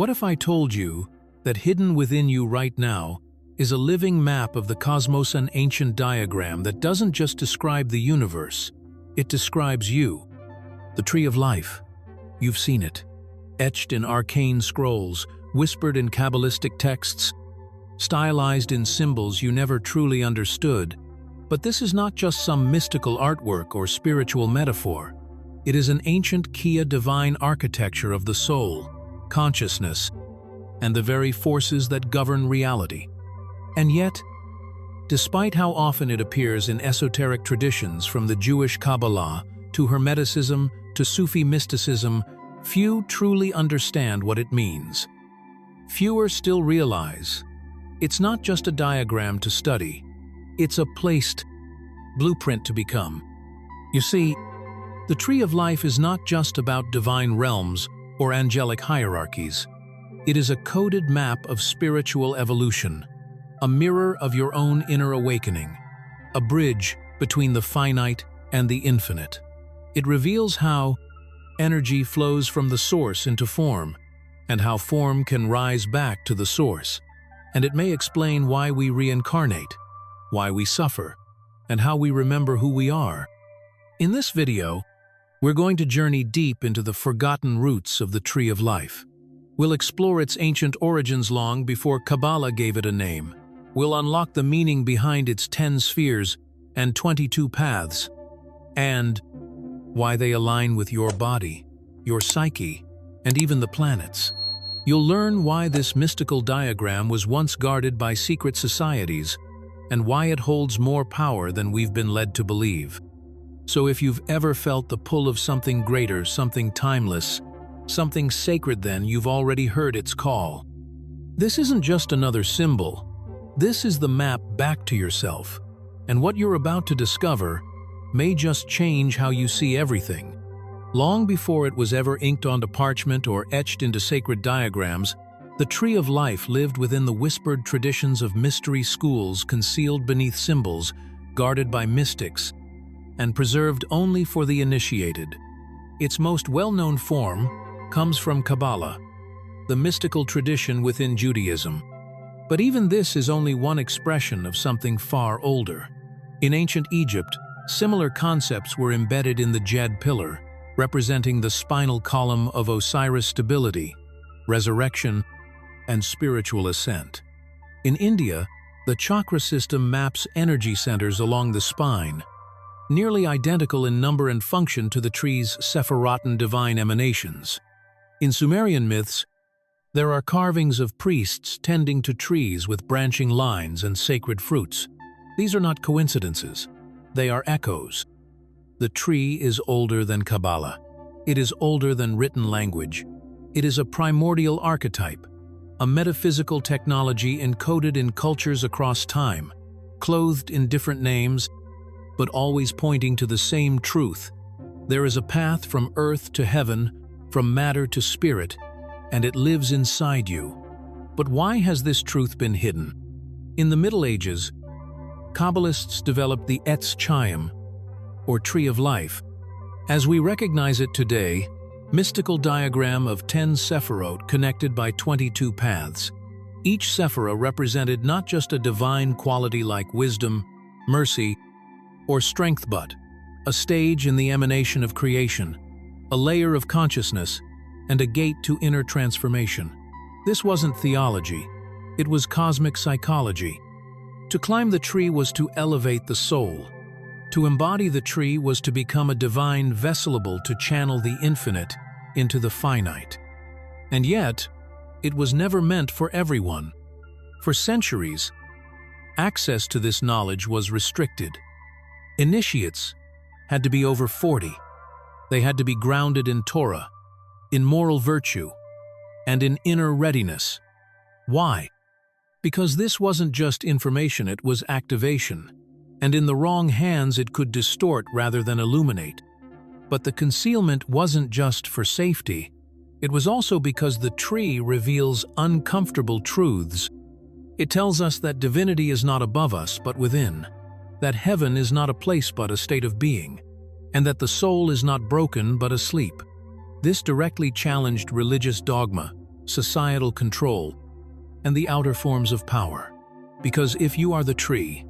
What if I told you that hidden within you right now is a living map of the cosmos, an ancient diagram that doesn't just describe the universe, it describes you. The tree of life. You've seen it. Etched in arcane scrolls, whispered in Kabbalistic texts, stylized in symbols you never truly understood. But this is not just some mystical artwork or spiritual metaphor. It is an ancient Kia divine architecture of the soul, consciousness, and the very forces that govern reality. And yet, despite how often it appears in esoteric traditions from the Jewish Kabbalah to Hermeticism to Sufi mysticism, few truly understand what it means. Fewer still realize it's not just a diagram to study, it's a placed blueprint to become. You see, the tree of life is not just about divine realms or angelic hierarchies. It is a coded map of spiritual evolution, a mirror of your own inner awakening, a bridge between the finite and the infinite. It reveals how energy flows from the source into form, and how form can rise back to the source. And it may explain why we reincarnate, why we suffer, and how we remember who we are. In this video, we're going to journey deep into the forgotten roots of the tree of life. We'll explore its ancient origins long before Kabbalah gave it a name. We'll unlock the meaning behind its 10 spheres and 22 paths, and why they align with your body, your psyche, and even the planets. You'll learn why this mystical diagram was once guarded by secret societies, and why it holds more power than we've been led to believe. So if you've ever felt the pull of something greater, something timeless, something sacred, then you've already heard its call. This isn't just another symbol. This is the map back to yourself, and what you're about to discover may just change how you see everything. Long before it was ever inked onto parchment or etched into sacred diagrams, the tree of life lived within the whispered traditions of mystery schools, concealed beneath symbols, guarded by mystics, and preserved only for the initiated. Its most well-known form comes from Kabbalah, the mystical tradition within Judaism. But even this is only one expression of something far older. In ancient Egypt, similar concepts were embedded in the Djed pillar, representing the spinal column of Osiris' stability, resurrection, and spiritual ascent. In India, the chakra system maps energy centers along the spine, nearly identical in number and function to the tree's Sephirotan divine emanations. In Sumerian myths, there are carvings of priests tending to trees with branching lines and sacred fruits. These are not coincidences. They are echoes. The tree is older than Kabbalah. It is older than written language. It is a primordial archetype, a metaphysical technology encoded in cultures across time, clothed in different names, but always pointing to the same truth. There is a path from earth to heaven, from matter to spirit, and it lives inside you. But why has this truth been hidden? In the Middle Ages, Kabbalists developed the Etz Chaim, or Tree of Life. As we recognize it today, mystical diagram of 10 sephirot connected by 22 paths. Each sephirah represented not just a divine quality like wisdom, mercy, or strength, but a stage in the emanation of creation, a layer of consciousness, and a gate to inner transformation. This wasn't theology, it was cosmic psychology. To climb the tree was to elevate the soul. To embody the tree was to become a divine vesselable to channel the infinite into the finite. And yet, it was never meant for everyone. For centuries, access to this knowledge was restricted. Initiates had to be over 40. They had to be grounded in Torah, in moral virtue, and in inner readiness. Why? Because this wasn't just information, it was activation. And in the wrong hands it could distort rather than illuminate. But the concealment wasn't just for safety. It was also because the tree reveals uncomfortable truths. It tells us that divinity is not above us but within, that heaven is not a place but a state of being, and that the soul is not broken but asleep. This directly challenged religious dogma, societal control, and the outer forms of power. Because if you are the tree,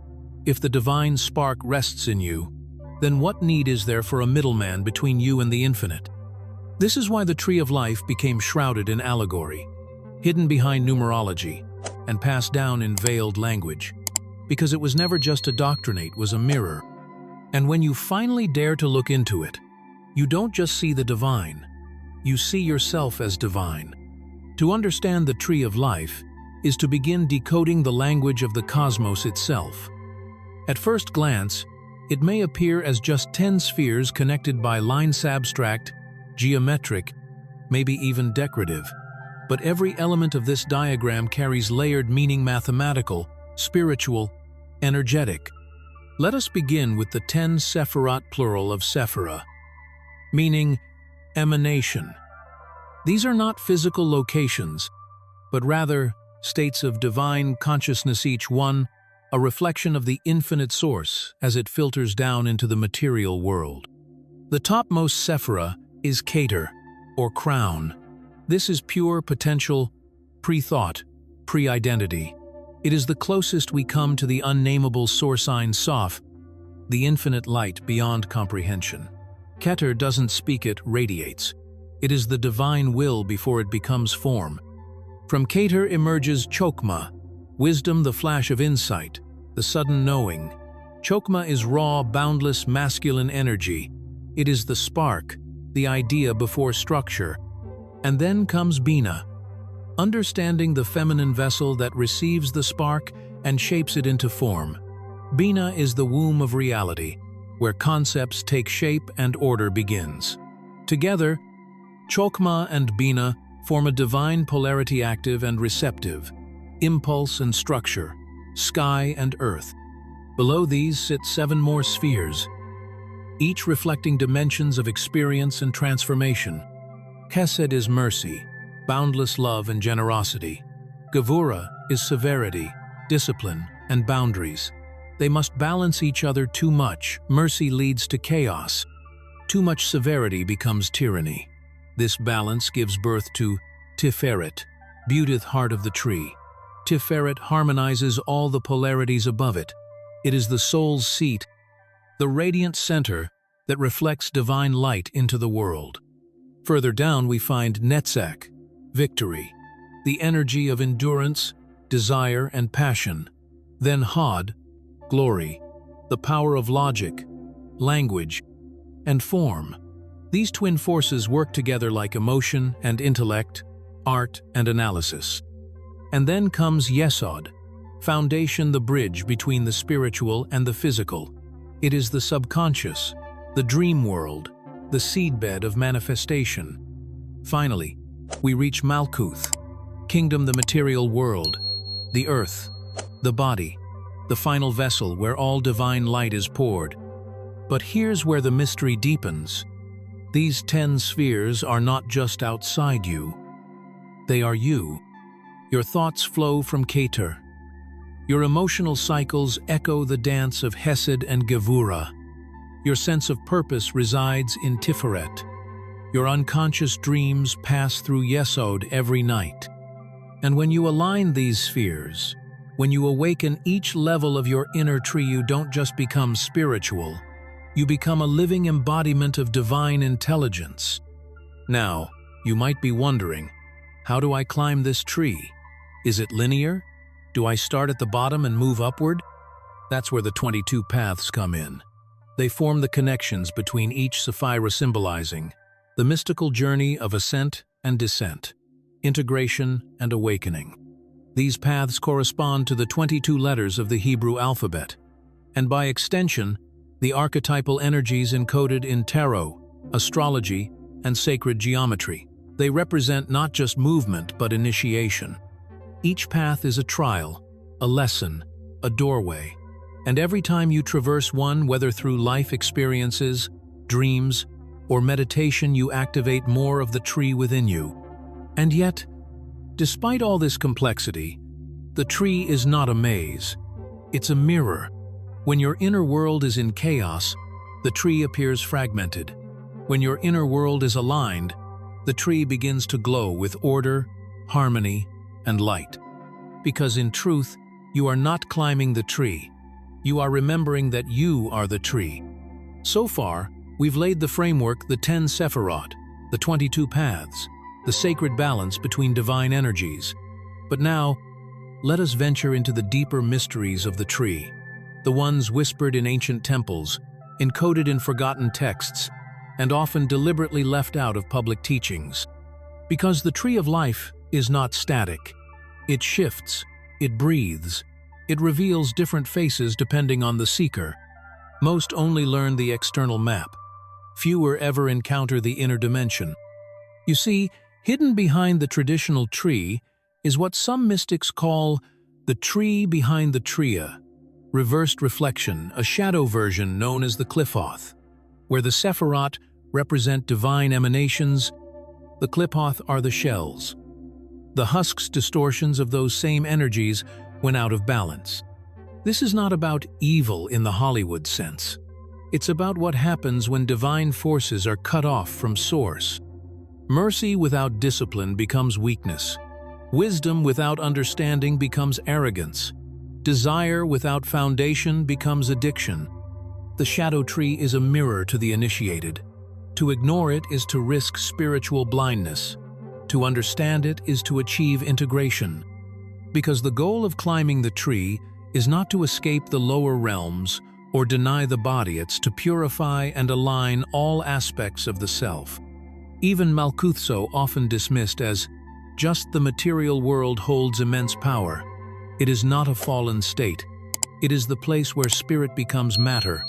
if the divine spark rests in you, then what need is there for a middleman between you and the infinite? This is why the tree of life became shrouded in allegory, hidden behind numerology, and passed down in veiled language. Because it was never just a doctrinate, it was a mirror. And when you finally dare to look into it, you don't just see the divine, you see yourself as divine. To understand the tree of life is to begin decoding the language of the cosmos itself. At first glance, it may appear as just 10 spheres connected by lines, abstract, geometric, maybe even decorative. But every element of this diagram carries layered meaning: mathematical, spiritual, energetic. Let us begin with the 10 sephirot, plural of sephira, meaning emanation. These are not physical locations, but rather states of divine consciousness, each one a reflection of the infinite source as it filters down into the material world. The topmost sephira is Keter, or crown. This is pure potential, pre-thought, pre-identity. It is the closest we come to the unnameable source Ein Sof, the infinite light beyond comprehension. Keter doesn't speak, it radiates. It is the divine will before it becomes form. From Keter emerges Chokmah, wisdom, the flash of insight, the sudden knowing. Chokmah is raw, boundless, masculine energy. It is the spark, the idea before structure. And then comes Bina, understanding, the feminine vessel that receives the spark and shapes it into form. Bina is the womb of reality, where concepts take shape and order begins. Together, Chokmah and Bina form a divine polarity: active and receptive, impulse and structure, sky and earth. Below these sit 7 more spheres, each reflecting dimensions of experience and transformation. Chesed is mercy, boundless love and generosity. Gevura is severity, discipline, and boundaries. They must balance each other. Too much mercy leads to chaos. Too much severity becomes tyranny. This balance gives birth to Tiferet, beauteth heart of the tree. Tiferet harmonizes all the polarities above it. It is the soul's seat, the radiant center that reflects divine light into the world. Further down we find Netzach, victory, the energy of endurance, desire, and passion. Then Hod, glory, the power of logic, language, and form. These twin forces work together like emotion and intellect, art and analysis. And then comes Yesod, foundation, the bridge between the spiritual and the physical. It is the subconscious, the dream world, the seedbed of manifestation. Finally, we reach Malkuth, kingdom, the material world, the earth, the body, the final vessel where all divine light is poured. But here's where the mystery deepens. These 10 spheres are not just outside you. They are you. Your thoughts flow from Keter. Your emotional cycles echo the dance of Hesed and Gevura. Your sense of purpose resides in Tiferet. Your unconscious dreams pass through Yesod every night. And when you align these spheres, when you awaken each level of your inner tree, you don't just become spiritual. You become a living embodiment of divine intelligence. Now, you might be wondering, how do I climb this tree? Is it linear? Do I start at the bottom and move upward? That's where the 22 paths come in. They form the connections between each sephira, symbolizing the mystical journey of ascent and descent, integration and awakening. These paths correspond to the 22 letters of the Hebrew alphabet, and by extension, the archetypal energies encoded in tarot, astrology, and sacred geometry. They represent not just movement, but initiation. Each path is a trial, a lesson, a doorway. And every time you traverse one, whether through life experiences, dreams, or meditation, you activate more of the tree within you. And yet, despite all this complexity, the tree is not a maze. It's a mirror. When your inner world is in chaos, the tree appears fragmented. When your inner world is aligned, the tree begins to glow with order, harmony, and light. Because in truth, you are not climbing the tree. You are remembering that you are the tree. So far, we've laid the framework, the 10 Sephirot, the 22 paths, the sacred balance between divine energies. But now, let us venture into the deeper mysteries of the tree, the ones whispered in ancient temples, encoded in forgotten texts, and often deliberately left out of public teachings. Because the tree of life is not static. It shifts, it breathes, it reveals different faces depending on the seeker. Most only learn the external map. Fewer ever encounter the inner dimension. You see, hidden behind the traditional tree is what some mystics call the tree behind the tria, reversed reflection, a shadow version known as the Qliphoth, where the Sephirot represent divine emanations, the Qliphoth are the shells. The husks distortions of those same energies when out of balance. This is not about evil in the Hollywood sense. It's about what happens when divine forces are cut off from source. Mercy without discipline becomes weakness. Wisdom without understanding becomes arrogance. Desire without foundation becomes addiction. The shadow tree is a mirror to the initiated. To ignore it is to risk spiritual blindness. To understand it is to achieve integration. Because the goal of climbing the tree is not to escape the lower realms or deny the body, it's to purify and align all aspects of the self. Even Malkuth, so often dismissed as just the material world, holds immense power. It is not a fallen state. It is the place where spirit becomes matter,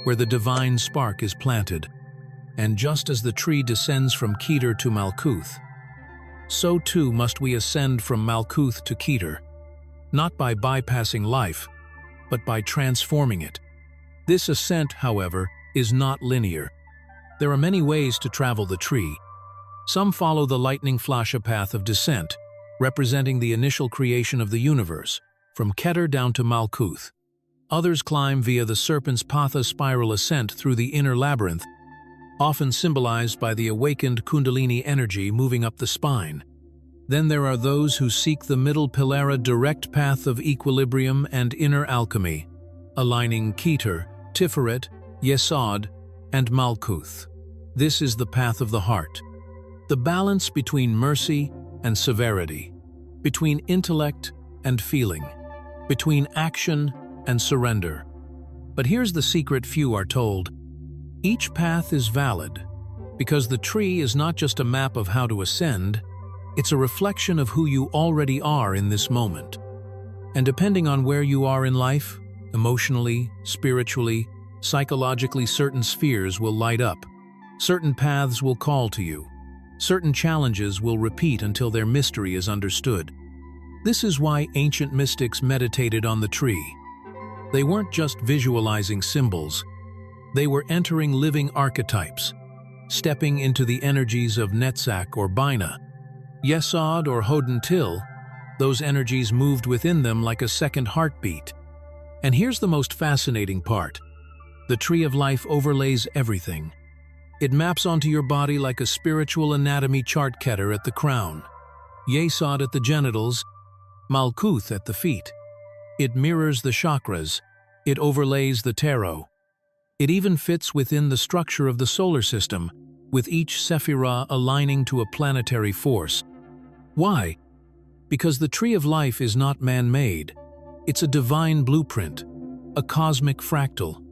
where the divine spark is planted. And just as the tree descends from Keter to Malkuth, so too must we ascend from Malkuth to Keter, not by bypassing life, but by transforming it. This ascent, however, is not linear. There are many ways to travel the tree. Some follow the lightning flash path of descent, representing the initial creation of the universe, from Keter down to Malkuth. Others climb via the serpent's patha spiral ascent through the inner labyrinth, often symbolized by the awakened Kundalini energy moving up the spine. Then there are those who seek the middle Pilara direct path of equilibrium and inner alchemy, aligning Keter, Tiferet, Yesod, and Malkuth. This is the path of the heart, the balance between mercy and severity, between intellect and feeling, between action and surrender. But here's the secret few are told. Each path is valid, because the tree is not just a map of how to ascend, it's a reflection of who you already are in this moment. And depending on where you are in life, emotionally, spiritually, psychologically, certain spheres will light up. Certain paths will call to you. Certain challenges will repeat until their mystery is understood. This is why ancient mystics meditated on the tree. They weren't just visualizing symbols. They were entering living archetypes, stepping into the energies of Netzach or Bina, Yesod or Hodin Till. Those energies moved within them like a second heartbeat. And here's the most fascinating part. The tree of life overlays everything. It maps onto your body like a spiritual anatomy chart, Keter at the crown, Yesod at the genitals, Malkuth at the feet. It mirrors the chakras. It overlays the tarot. It even fits within the structure of the solar system, with each Sephirah aligning to a planetary force. Why? Because the tree of life is not man-made. It's a divine blueprint, a cosmic fractal.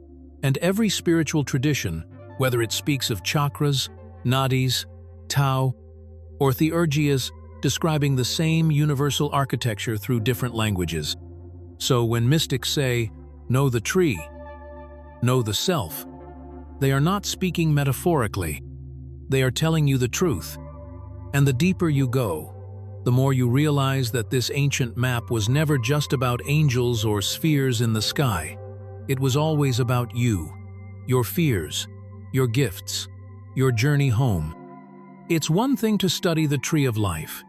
And every spiritual tradition, whether it speaks of chakras, nadis, Tao, or theurgias, describing the same universal architecture through different languages. So when mystics say, know the tree, know the self, they are not speaking metaphorically. They are telling you the truth. And the deeper you go, the more you realize that this ancient map was never just about angels or spheres in the sky. It was always about you, your fears, your gifts, your journey home. It's one thing to study the tree of life.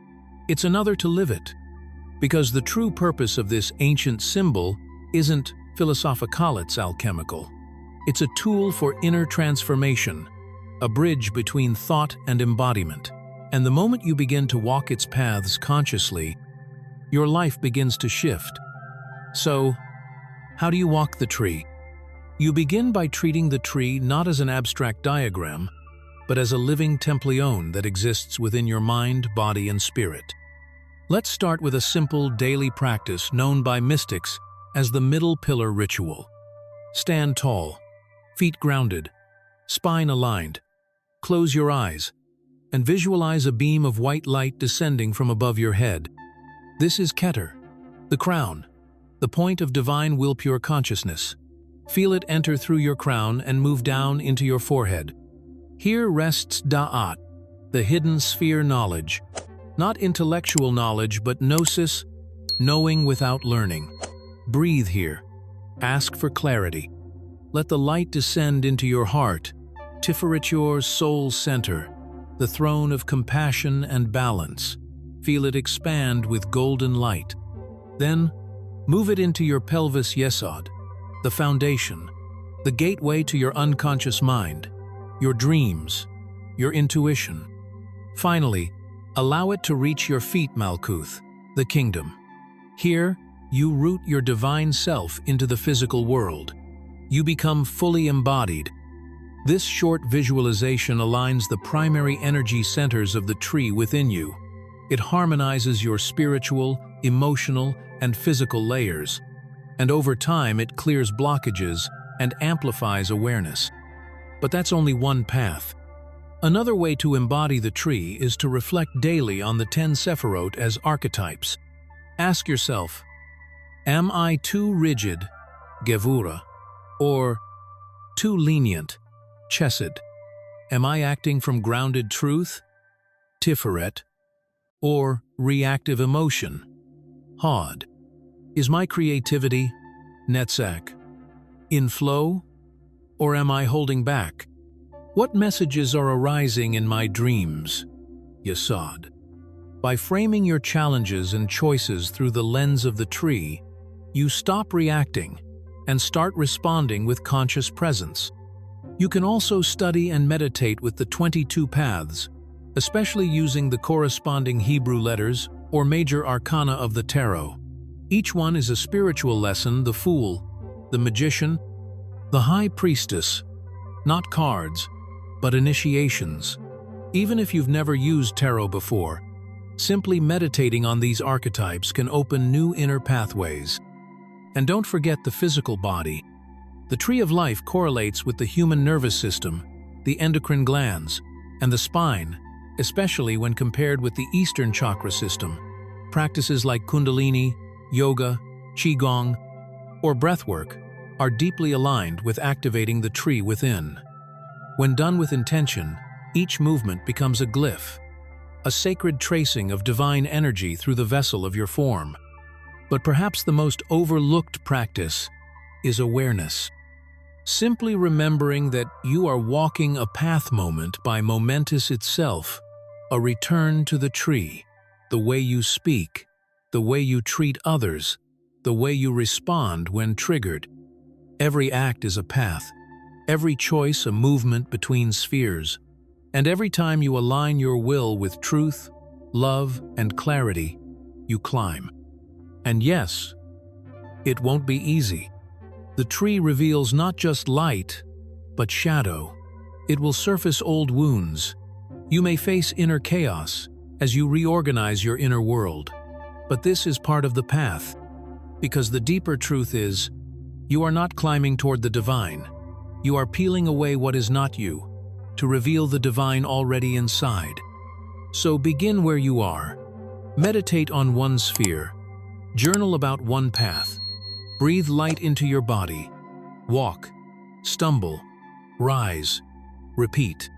It's another to live it. Because the true purpose of this ancient symbol isn't philosophical, it's alchemical. It's a tool for inner transformation, a bridge between thought and embodiment. And the moment you begin to walk its paths consciously, your life begins to shift. So, how do you walk the tree? You begin by treating the tree not as an abstract diagram, but as a living template that exists within your mind, body, and spirit. Let's start with a simple daily practice known by mystics as the middle pillar ritual. Stand tall, feet grounded, spine aligned. Close your eyes and visualize a beam of white light descending from above your head. This is Keter, the crown, the point of divine will-pure consciousness. Feel it enter through your crown and move down into your forehead. Here rests Da'at, the hidden sphere knowledge. Not intellectual knowledge, but gnosis, knowing without learning. Breathe here. Ask for clarity. Let the light descend into your heart, Tiferet, soul center, the throne of compassion and balance. Feel it expand with golden light. Then, move it into your pelvis Yesod, the foundation, the gateway to your unconscious mind, your dreams, your intuition. Finally, allow it to reach your feet Malkuth, the kingdom. Here, you root your divine self into the physical world. You become fully embodied. This short visualization aligns the primary energy centers of the tree within you. It harmonizes your spiritual, emotional, and physical layers, and over time it clears blockages and amplifies awareness. But that's only one path. Another way to embody the tree is to reflect daily on the 10 Sephirot as archetypes. Ask yourself, am I too rigid, Gevura, or too lenient, Chesed? Am I acting from grounded truth, Tiferet, or reactive emotion, Hod? Is my creativity, Netzach, in flow, or am I holding back? What messages are arising in my dreams, Yesod? By framing your challenges and choices through the lens of the tree, you stop reacting and start responding with conscious presence. You can also study and meditate with the 22 paths, especially using the corresponding Hebrew letters or major arcana of the tarot. Each one is a spiritual lesson: the Fool, the Magician, the High Priestess. Not cards, but initiations. Even if you've never used tarot before, simply meditating on these archetypes can open new inner pathways. And don't forget the physical body. The tree of life correlates with the human nervous system, the endocrine glands, and the spine, especially when compared with the Eastern chakra system. Practices like Kundalini, yoga, Qigong, or breathwork are deeply aligned with activating the tree within. When done with intention, each movement becomes a glyph, a sacred tracing of divine energy through the vessel of your form. But perhaps the most overlooked practice is awareness. Simply remembering that you are walking a path moment by momentous itself, a return to the tree, the way you speak, the way you treat others, the way you respond when triggered. Every act is a path, every choice a movement between spheres, and every time you align your will with truth, love, and clarity, you climb. And yes, it won't be easy. The tree reveals not just light, but shadow. It will surface old wounds. You may face inner chaos as you reorganize your inner world. But this is part of the path, because the deeper truth is, you are not climbing toward the divine. You are peeling away what is not you, to reveal the divine already inside. So begin where you are. Meditate on one sphere. Journal about one path. Breathe light into your body. Walk, stumble, rise, repeat.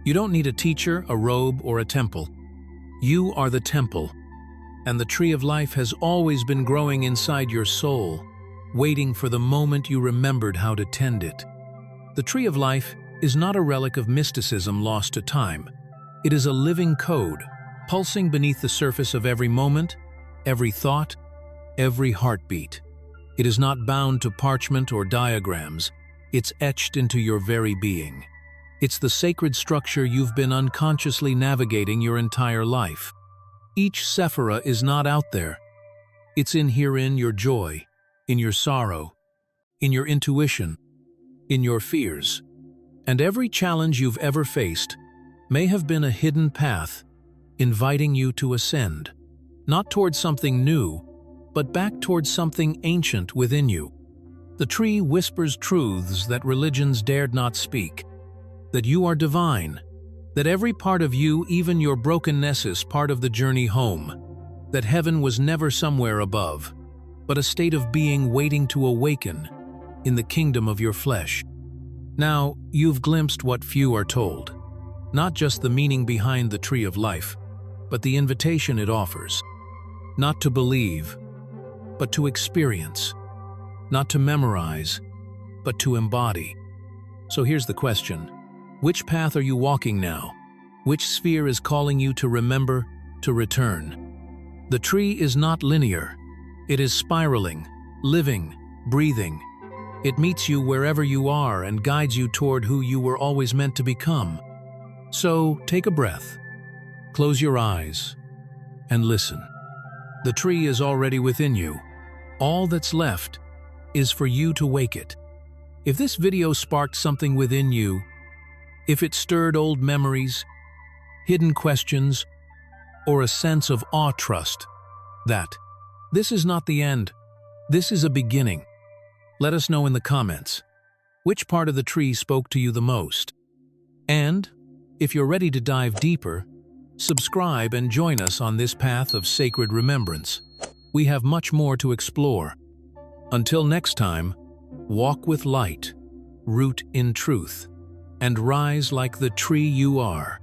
You don't need a teacher, a robe, or a temple. You are the temple, and the tree of life has always been growing inside your soul, waiting for the moment you remembered how to tend it. The tree of life is not a relic of mysticism lost to time. It is a living code, pulsing beneath the surface of every moment, every thought, every heartbeat. It is not bound to parchment or diagrams. It's etched into your very being. It's the sacred structure you've been unconsciously navigating your entire life. Each sephira is not out there. It's in herein your joy, in your sorrow, in your intuition, in your fears. And every challenge you've ever faced may have been a hidden path, inviting you to ascend, not towards something new, but back towards something ancient within you. The tree whispers truths that religions dared not speak, that you are divine, that every part of you, even your brokenness, is part of the journey home, that heaven was never somewhere above, but a state of being waiting to awaken in the kingdom of your flesh. Now, you've glimpsed what few are told, not just the meaning behind the tree of life, but the invitation it offers, not to believe, but to experience, not to memorize, but to embody. So here's the question. Which path are you walking now? Which sphere is calling you to remember, to return? The tree is not linear. It is spiraling, living, breathing. It meets you wherever you are and guides you toward who you were always meant to become. So take a breath, close your eyes, and listen. The tree is already within you. All that's left is for you to wake it. If this video sparked something within you, if it stirred old memories, hidden questions, or a sense of awe, trust that this is not the end. This is a beginning. Let us know in the comments which part of the tree spoke to you the most. And if you're ready to dive deeper, subscribe and join us on this path of sacred remembrance. We have much more to explore. Until next time, walk with light, root in truth, and rise like the tree you are.